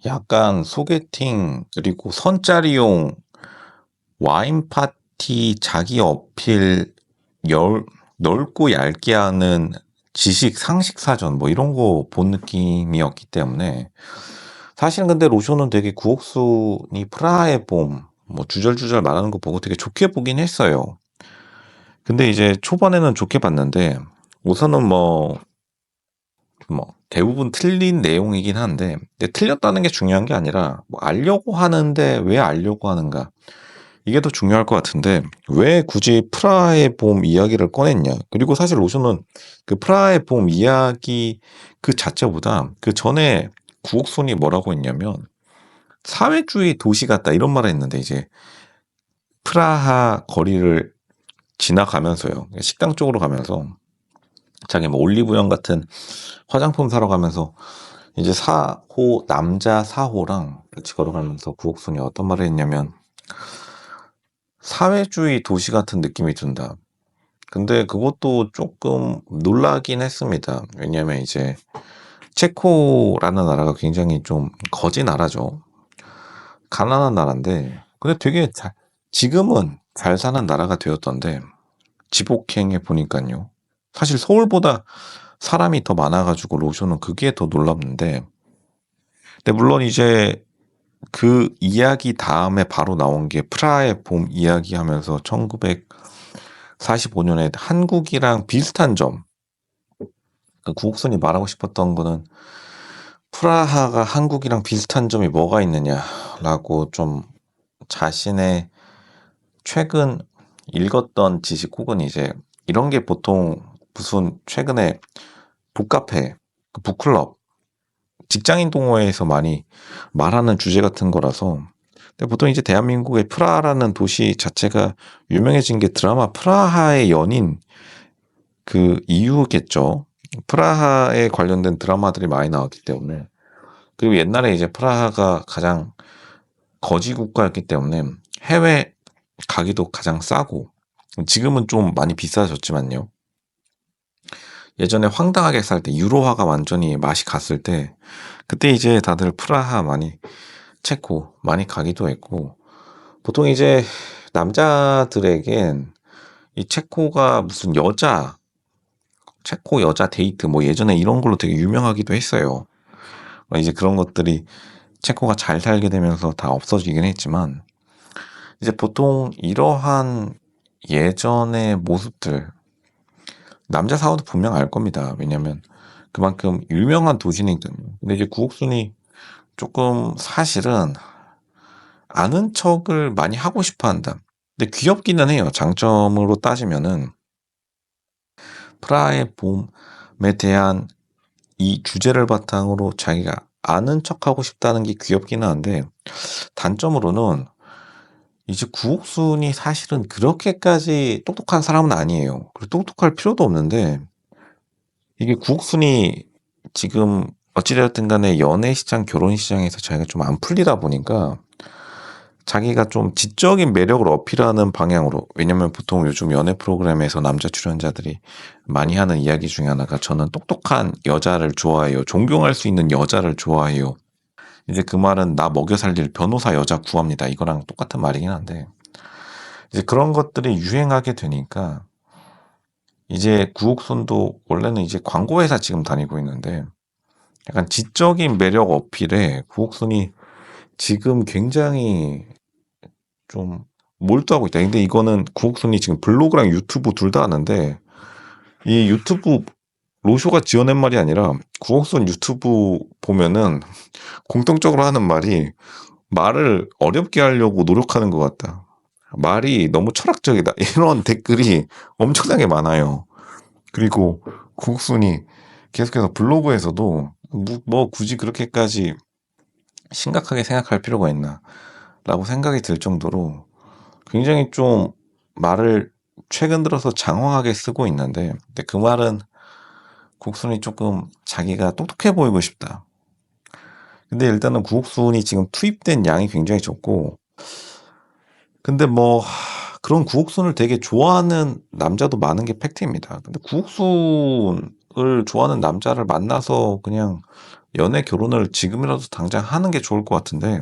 약간 소개팅 그리고 선짜리용 와인 파티 자기 어필 열 넓고 얇게 하는 지식 상식 사전 뭐 이런 거 본 느낌이었기 때문에 사실은 근데 로쇼는 되게 구옥순이 프라하의 봄 뭐 주절주절 말하는 거 보고 되게 좋게 보긴 했어요. 근데 이제 초반에는 좋게 봤는데 우선은 뭐 대부분 틀린 내용이긴 한데 근데 틀렸다는 게 중요한 게 아니라 뭐 알려고 하는데 왜 알려고 하는가 이게 더 중요할 것 같은데 왜 굳이 프라하의 봄 이야기를 꺼냈냐. 그리고 사실 로션은 그 프라하의 봄 이야기 그 자체보다 그 전에 구옥순이 뭐라고 했냐면 사회주의 도시 같다 이런 말을 했는데 이제 프라하 거리를 지나가면서요, 식당 쪽으로 가면서 자기 뭐 올리브영 같은 화장품 사러 가면서 이제 남자 4호랑 같이 걸어가면서 구옥순이 어떤 말을 했냐면 사회주의 도시 같은 느낌이 든다. 근데 그것도 조금 놀라긴 했습니다. 왜냐면 이제 체코라는 나라가 굉장히 좀 거지 나라죠. 가난한 나라인데 근데 되게 지금은 잘 사는 나라가 되었던데 지복행에 보니까요. 사실 서울보다 사람이 더 많아가지고 로쇼는 그게 더 놀랍는데 근데 물론 이제 그 이야기 다음에 바로 나온 게 프라하의 봄 이야기하면서 1945년에 한국이랑 비슷한 점, 그 구옥순이 말하고 싶었던 거는 프라하가 한국이랑 비슷한 점이 뭐가 있느냐라고 좀 자신의 최근 읽었던 지식 혹은 이제 이런 게 보통 무슨 최근에 북카페, 그 북클럽, 직장인 동호회에서 많이 말하는 주제 같은 거라서 근데 보통 이제 대한민국의 프라하라는 도시 자체가 유명해진 게 드라마 프라하의 연인 그 이유겠죠. 프라하에 관련된 드라마들이 많이 나왔기 때문에 그리고 옛날에 이제 프라하가 가장 거지 국가였기 때문에 해외 가기도 가장 싸고 지금은 좀 많이 비싸졌지만요. 예전에 황당하게 살 때 유로화가 완전히 맛이 갔을 때 그때 이제 다들 프라하 많이 체코 많이 가기도 했고 보통 이제 남자들에겐 이 체코가 무슨 체코 여자 데이트 뭐 예전에 이런 걸로 되게 유명하기도 했어요. 이제 그런 것들이 체코가 잘 살게 되면서 다 없어지긴 했지만 이제 보통 이러한 예전의 모습들 남자 사워도 분명 알 겁니다. 왜냐면 그만큼 유명한 도시니까요. 근데 이제 구옥순이 조금 사실은 아는 척을 많이 하고 싶어 한다. 근데 귀엽기는 해요. 장점으로 따지면은 프라하의 봄에 대한 이 주제를 바탕으로 자기가 아는 척하고 싶다는 게 귀엽기는 한데 단점으로는 이제 구옥순이 사실은 그렇게까지 똑똑한 사람은 아니에요. 그리고 똑똑할 필요도 없는데 이게 구옥순이 지금 어찌되었든 간에 연애 시장, 결혼 시장에서 자기가 좀 안 풀리다 보니까 자기가 좀 지적인 매력을 어필하는 방향으로 왜냐면 보통 요즘 연애 프로그램에서 남자 출연자들이 많이 하는 이야기 중에 하나가 저는 똑똑한 여자를 좋아해요. 존경할 수 있는 여자를 좋아해요. 이제 그 말은 나 먹여 살릴 변호사 여자 구합니다. 이거랑 똑같은 말이긴 한데 이제 그런 것들이 유행하게 되니까 이제 구옥순도 원래는 이제 광고회사 지금 다니고 있는데 약간 지적인 매력 어필에 구옥순이 지금 굉장히 좀 몰두하고 있다. 근데 이거는 구옥순이 지금 블로그랑 유튜브 둘 다 하는데 이 유튜브 로쇼가 지어낸 말이 아니라 구옥순 유튜브 보면은 공통적으로 하는 말이 말을 어렵게 하려고 노력하는 것 같다. 말이 너무 철학적이다. 이런 댓글이 엄청나게 많아요. 그리고 구옥순이 계속해서 블로그에서도 뭐 굳이 그렇게까지 심각하게 생각할 필요가 있나 라고 생각이 들 정도로 굉장히 좀 말을 최근 들어서 장황하게 쓰고 있는데 근데 그 말은 국순이 조금 자기가 똑똑해 보이고 싶다. 근데 일단은 구옥순이 지금 투입된 양이 굉장히 적고 근데 뭐 그런 구옥순을 되게 좋아하는 남자도 많은 게 팩트입니다. 근데 구옥순을 좋아하는 남자를 만나서 그냥 연애 결혼을 지금이라도 당장 하는 게 좋을 것 같은데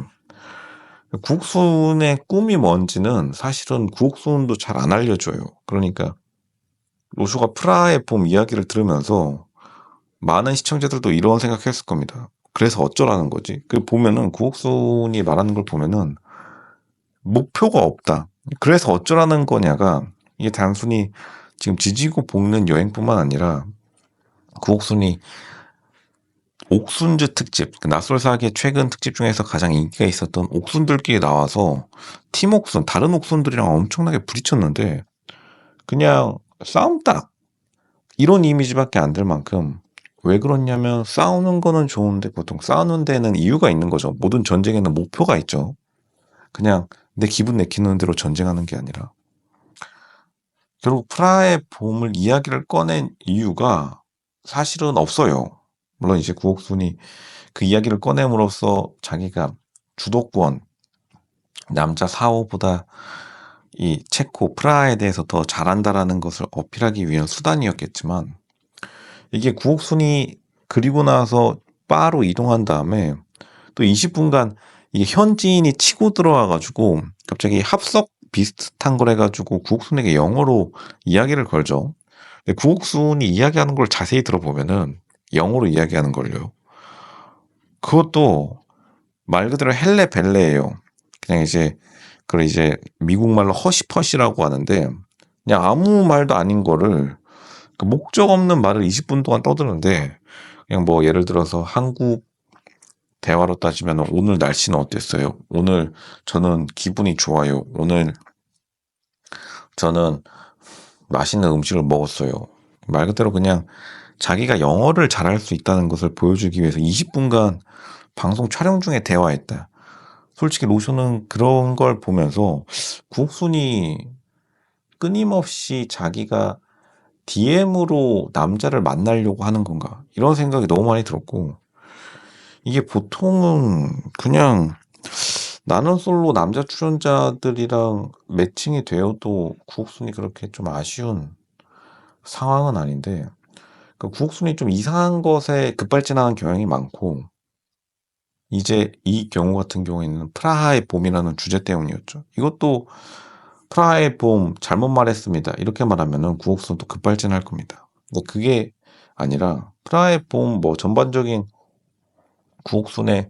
구옥순의 꿈이 뭔지는 사실은 구옥순도 잘 안 알려줘요. 그러니까 로쇼가 프라하의 봄 이야기를 들으면서 많은 시청자들도 이런 생각했을 겁니다. 그래서 어쩌라는 거지? 그 보면은 구옥순이 말하는 걸 보면은 목표가 없다. 그래서 어쩌라는 거냐가 이게 단순히 지금 지지고 볶는 여행뿐만 아니라 구옥순이 옥순즈 특집, 그 낯설사기의 최근 특집 중에서 가장 인기가 있었던 옥순들끼리 나와서 팀 옥순, 다른 옥순들이랑 엄청나게 부딪혔는데 그냥 싸움 딱 이런 이미지밖에 안 들 만큼 왜 그렇냐면 싸우는 거는 좋은데 보통 싸우는 데는 이유가 있는 거죠. 모든 전쟁에는 목표가 있죠. 그냥 내 기분 내키는 대로 전쟁하는 게 아니라 결국 프라하의 봄을 이야기를 꺼낸 이유가 사실은 없어요. 물론 이제 구옥순이 그 이야기를 꺼냄으로써 자기가 주도권, 남자 4호보다 이 체코, 프라하에 대해서 더 잘한다라는 것을 어필하기 위한 수단이었겠지만 이게 구옥순이 그리고 나서 바로 이동한 다음에 또 20분간 이게 현지인이 치고 들어와가지고 갑자기 합석 비슷한 걸 해가지고 구옥순에게 영어로 이야기를 걸죠. 근데 구옥순이 이야기하는 걸 자세히 들어보면은 영어로 이야기하는 걸요. 그것도 말 그대로 헬레벨레예요. 그냥 이제 그걸 이제 미국 말로 허시퍼시라고 하는데 그냥 아무 말도 아닌 거를 그 목적 없는 말을 20분 동안 떠드는데 그냥 뭐 예를 들어서 한국 대화로 따지면 오늘 날씨는 어땠어요? 오늘 저는 기분이 좋아요. 오늘 저는 맛있는 음식을 먹었어요. 말 그대로 그냥 자기가 영어를 잘할 수 있다는 것을 보여주기 위해서 20분간 방송 촬영 중에 대화했다. 솔직히 로쇼는 그런 걸 보면서 구옥순이 끊임없이 자기가 DM으로 남자를 만나려고 하는 건가 이런 생각이 너무 많이 들었고 이게 보통은 그냥 나는 솔로 남자 출연자들이랑 매칭이 되어도 구옥순이 그렇게 좀 아쉬운 상황은 아닌데 구옥순이 좀 이상한 것에 급발진하는 경향이 많고 이제 이 경우 같은 경우에는 프라하의 봄이라는 주제 때문이었죠. 이것도 프라하의 봄 잘못 말했습니다. 이렇게 말하면은 구옥순도 급발진할 겁니다. 근데 그게 아니라 프라하의 봄 뭐 전반적인 구옥순의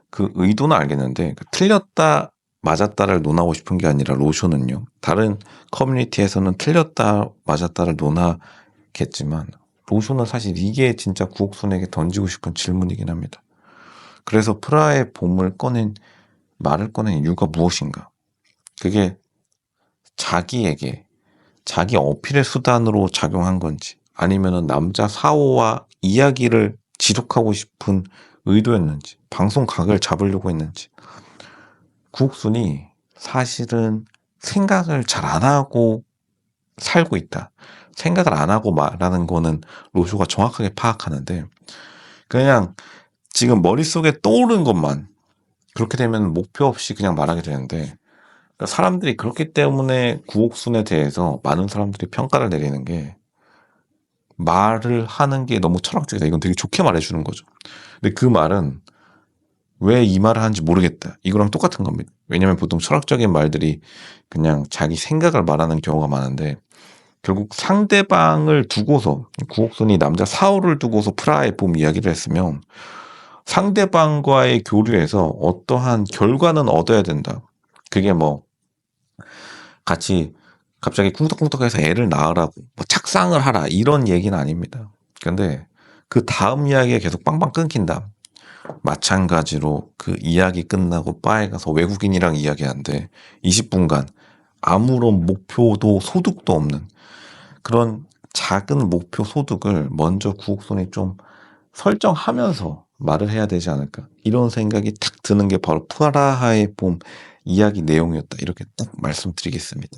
그 의도는 알겠는데 틀렸다 맞았다를 논하고 싶은 게 아니라 로쇼는요. 다른 커뮤니티에서는 틀렸다 맞았다를 논하겠지만 로쇼는 사실 이게 진짜 구옥순에게 던지고 싶은 질문이긴 합니다. 그래서 프라하의 봄을 꺼낸 말을 꺼낸 이유가 무엇인가? 그게 자기에게 자기 어필의 수단으로 작용한 건지 아니면은 남자 4호와 이야기를 지속하고 싶은 의도였는지 방송 각을 잡으려고 했는지 구옥순이 사실은 생각을 잘 안 하고 살고 있다. 생각을 안 하고 말하는 거는 로쇼가 정확하게 파악하는데 그냥 지금 머릿속에 떠오른 것만 그렇게 되면 목표 없이 그냥 말하게 되는데 그러니까 사람들이 그렇기 때문에 구옥순에 대해서 많은 사람들이 평가를 내리는 게 말을 하는 게 너무 철학적이다. 이건 되게 좋게 말해주는 거죠. 근데 그 말은 왜 이 말을 하는지 모르겠다. 이거랑 똑같은 겁니다. 왜냐면 보통 철학적인 말들이 그냥 자기 생각을 말하는 경우가 많은데 결국 상대방을 두고서 구옥순이 남자 4호를 두고서 프라하의 봄 이야기를 했으면 상대방과의 교류에서 어떠한 결과는 얻어야 된다. 그게 뭐 같이 갑자기 쿵떡쿵떡해서 애를 낳으라고 뭐 착상을 하라 이런 얘기는 아닙니다. 근데 그 다음 이야기가 계속 빵빵 끊긴다. 마찬가지로 그 이야기 끝나고 바에 가서 외국인이랑 이야기하는데 20분간 아무런 목표도 소득도 없는 그런 작은 목표 소득을 먼저 구옥순이 좀 설정하면서 말을 해야 되지 않을까 이런 생각이 탁 드는 게 바로 프라하의 봄 이야기 내용이었다 이렇게 딱 말씀드리겠습니다.